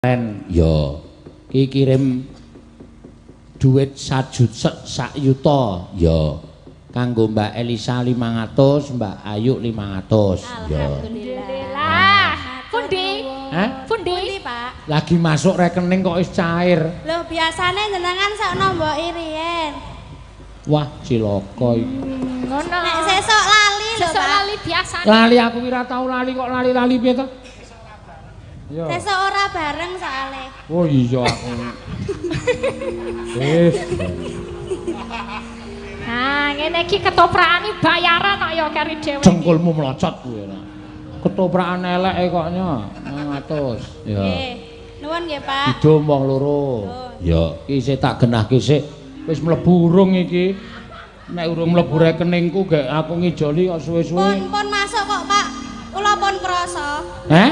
Ren ya ki kirim duit 1 yuta ya kanggo Mbak Elisa 500, Mbak Ayu 500 ya. Alhamdulillah. Pundi? Hah? Pundi, Pak? Lagi masuk rekening kok wis cair. Lho biasane jenengan sak nomboki riyen. Wah, cilaka iki. Ngono. Nek sesuk lali lho, Sesuk Pak. lali biasa. Lali aku ora tau lali kok lali-lali piye to? Ya. Sesuk ora bareng soalé. Oh iya aku. Wis. Nah, ngene iki ketoprakane bayaran kok ya kari dhewe. Jengkulmu melocot kuwi ora. Ketoprakan elek koknya 500. Ya. Nggih. Nuwun nggih, Pak. Idom wong loro. Ya, iki sik tak genahke sik. Wis mlebu urung iki. Nek urung mlebu rekeningku gek aku ngijoli kok suwe-suwe. Pun masuk kok, Pak. Kula pun krasa. Hah?